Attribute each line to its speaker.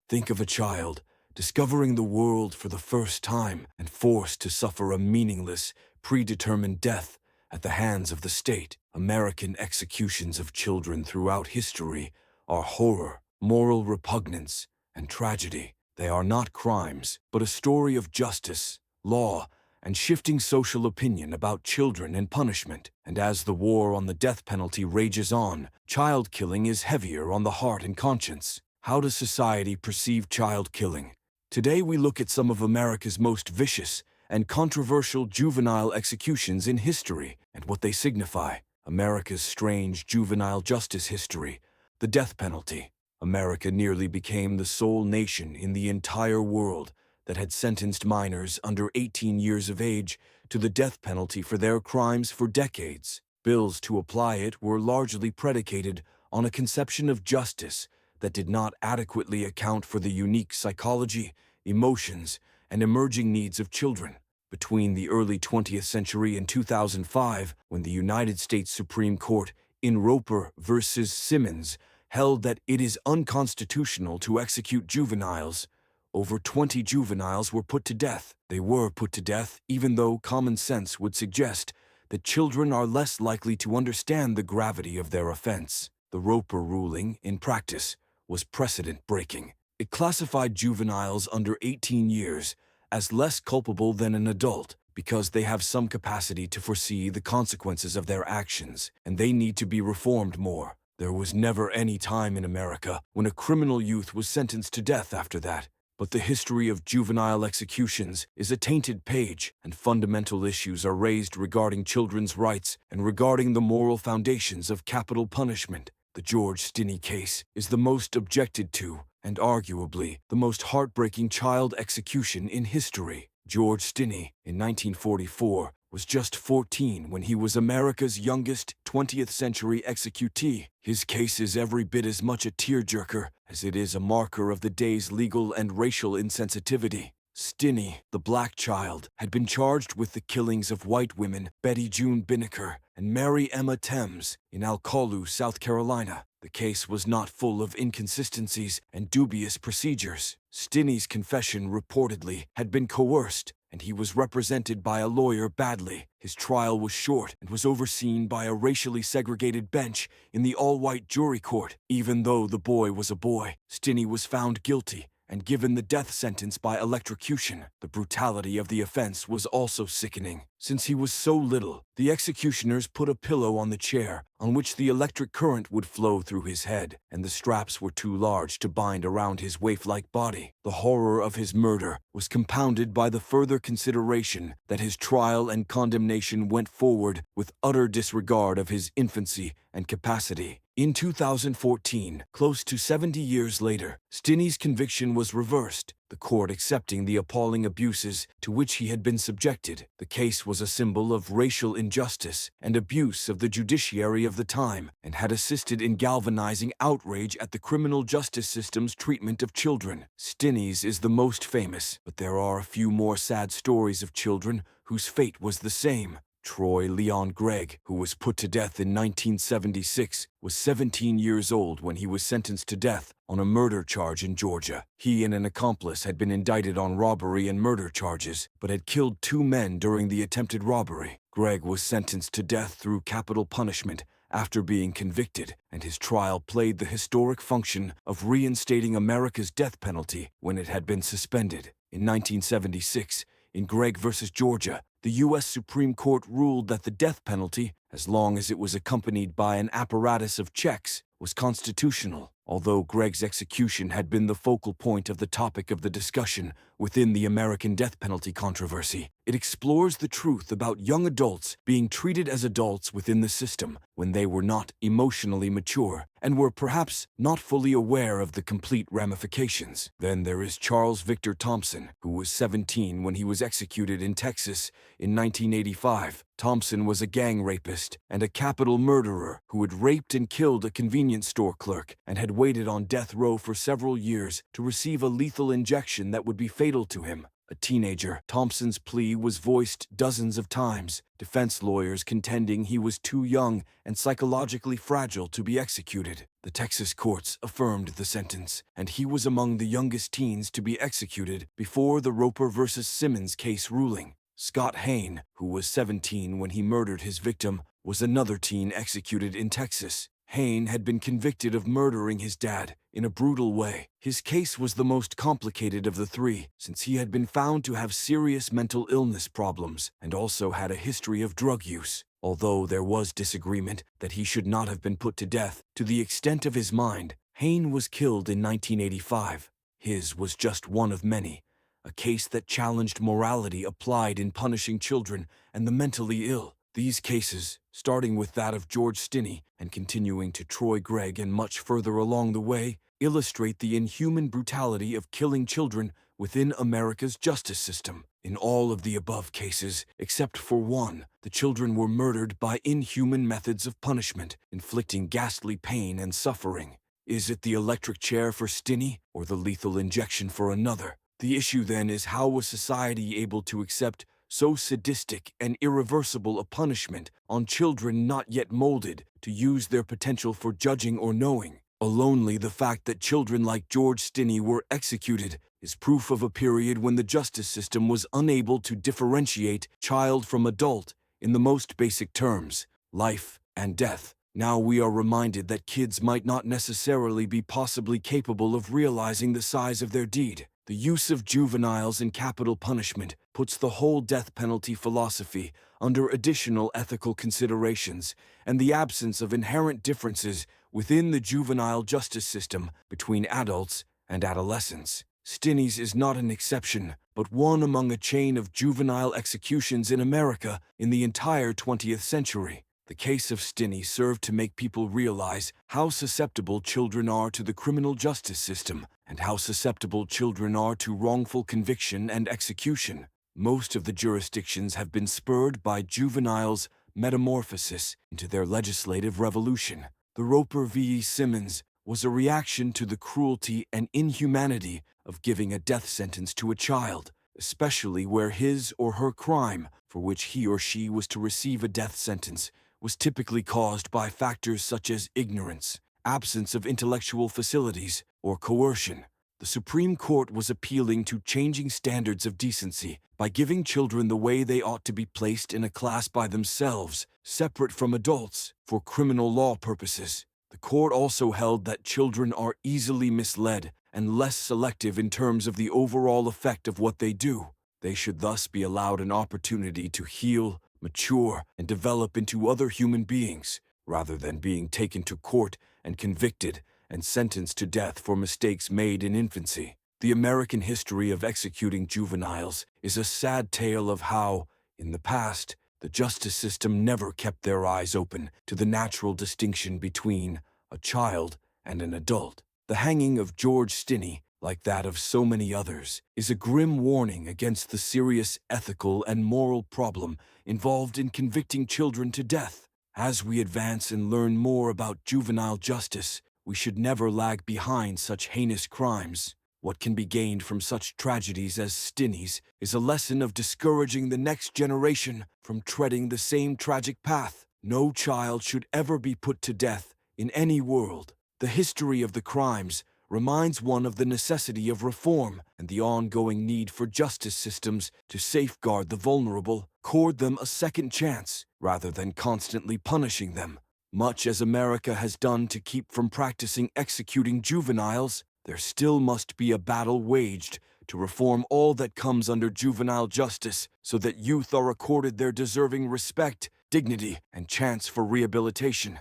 Speaker 1: Think of a child discovering the world for the first time and forced to suffer a meaningless, predetermined death at the hands of the state. American executions of children throughout history are horror, moral repugnance, and tragedy. They are not crimes, but a story of justice, law, and shifting social opinion about children and punishment. And as the war on the death penalty rages on, child killing is heavier on the heart and conscience. How does society perceive child killing? Today we look at some of America's most vicious and controversial juvenile executions in history and what they signify. America's strange juvenile justice history, the death penalty. America nearly became the sole nation in the entire world that had sentenced minors under 18 years of age to the death penalty for their crimes for decades. Bills to apply it were largely predicated on a conception of justice that did not adequately account for the unique psychology, emotions, and emerging needs of children. Between the early 20th century and 2005, when the United States Supreme Court, in Roper v. Simmons, held that it is unconstitutional to execute juveniles, over 20 juveniles were put to death. They were put to death even though common sense would suggest that children are less likely to understand the gravity of their offense. The Roper ruling, in practice, was precedent-breaking. It classified juveniles under 18 years as less culpable than an adult because they have some capacity to foresee the consequences of their actions, and they need to be reformed more. There was never any time in America when a criminal youth was sentenced to death after that. But the history of juvenile executions is a tainted page, and fundamental issues are raised regarding children's rights and regarding the moral foundations of capital punishment. The George Stinney case is the most objected to, and arguably the most heartbreaking child execution in history. George Stinney, in 1944, was just 14 when he was America's youngest 20th-century executee. His case is every bit as much a tearjerker as it is a marker of the day's legal and racial insensitivity. Stinney, the black child, had been charged with the killings of white women Betty June Binnicker and Mary Emma Thames in Alcolu, South Carolina. The case was not full of inconsistencies and dubious procedures. Stinney's confession reportedly had been coerced, and he was represented by a lawyer badly. His trial was short and was overseen by a racially segregated bench in the all-white jury court. Even though the boy was a boy, Stinney was found guilty and given the death sentence by electrocution. The brutality of the offense was also sickening. Since he was so little, the executioners put a pillow on the chair on which the electric current would flow through his head, and the straps were too large to bind around his waif-like body. The horror of his murder was compounded by the further consideration that his trial and condemnation went forward with utter disregard of his infancy and capacity. In 2014, close to 70 years later, Stinney's conviction was reversed, the court accepting the appalling abuses to which he had been subjected. The case was a symbol of racial injustice and abuse of the judiciary of the time, and had assisted in galvanizing outrage at the criminal justice system's treatment of children. Stinney's is the most famous, but there are a few more sad stories of children whose fate was the same. Troy Leon Gregg, who was put to death in 1976, was 17 years old when he was sentenced to death on a murder charge in Georgia. He and an accomplice had been indicted on robbery and murder charges, but had killed 2 men during the attempted robbery. Gregg was sentenced to death through capital punishment after being convicted, and his trial played the historic function of reinstating America's death penalty when it had been suspended. In 1976, in Gregg versus Georgia, the U.S. Supreme Court ruled that the death penalty, as long as it was accompanied by an apparatus of checks, was constitutional. Although Gregg's execution had been the focal point of the topic of the discussion within the American death penalty controversy, it explores the truth about young adults being treated as adults within the system when they were not emotionally mature and were perhaps not fully aware of the complete ramifications. Then there is Charles Victor Thompson, who was 17 when he was executed in Texas in 1985. Thompson was a gang rapist and a capital murderer who had raped and killed a convenience store clerk and had waited on death row for several years to receive a lethal injection that would be fatal to him. a teenager. Thompson's plea was voiced dozens of times, defense lawyers contending he was too young and psychologically fragile to be executed. The Texas courts affirmed the sentence, and he was among the youngest teens to be executed before the Roper versus Simmons case ruling. Scott Hain, who was 17 when he murdered his victim, was another teen executed in Texas. Hain had been convicted of murdering his dad in a brutal way. His case was the most complicated of the three, since he had been found to have serious mental illness problems and also had a history of drug use. Although there was disagreement that he should not have been put to death to the extent of his mind, Hain was killed in 1985. His was just one of many, a case that challenged morality applied in punishing children and the mentally ill. These cases, starting with that of George Stinney and continuing to Troy Gregg and much further along the way, illustrate the inhuman brutality of killing children within America's justice system. In all of the above cases, except for one, the children were murdered by inhuman methods of punishment, inflicting ghastly pain and suffering. Is it the electric chair for Stinney or the lethal injection for another? The issue then is, how was society able to accept so sadistic and irreversible a punishment on children not yet molded to use their potential for judging or knowing? Alone the fact that children like George Stinney were executed is proof of a period when the justice system was unable to differentiate child from adult in the most basic terms, life and death. Now we are reminded that kids might not necessarily be possibly capable of realizing the size of their deed. The use of juveniles in capital punishment puts the whole death penalty philosophy under additional ethical considerations, and the absence of inherent differences within the juvenile justice system between adults and adolescents. Stinney's is not an exception, but one among a chain of juvenile executions in America in the entire 20th century. The case of Stinney served to make people realize how susceptible children are to the criminal justice system and how susceptible children are to wrongful conviction and execution. Most of the jurisdictions have been spurred by juveniles' metamorphosis into their legislative revolution. The Roper v. Simmons was a reaction to the cruelty and inhumanity of giving a death sentence to a child, especially where his or her crime, for which he or she was to receive a death sentence, was typically caused by factors such as ignorance, absence of intellectual facilities, or coercion. The Supreme Court was appealing to changing standards of decency by giving children the way they ought to be placed in a class by themselves, separate from adults, for criminal law purposes. The court also held that children are easily misled and less selective in terms of the overall effect of what they do. They should thus be allowed an opportunity to heal, mature, and develop into other human beings, rather than being taken to court and convicted and sentenced to death for mistakes made in infancy. The American history of executing juveniles is a sad tale of how, in the past, the justice system never kept their eyes open to the natural distinction between a child and an adult. The hanging of George Stinney, like that of so many others, is a grim warning against the serious ethical and moral problem involved in convicting children to death. As we advance and learn more about juvenile justice, we should never lag behind such heinous crimes. What can be gained from such tragedies as Stinney's is a lesson of discouraging the next generation from treading the same tragic path. No child should ever be put to death in any world. The history of the crimes reminds one of the necessity of reform and the ongoing need for justice systems to safeguard the vulnerable, accord them a second chance, rather than constantly punishing them. Much as America has done to keep from practicing executing juveniles, there still must be a battle waged to reform all that comes under juvenile justice so that youth are accorded their deserving respect, dignity, and chance for rehabilitation.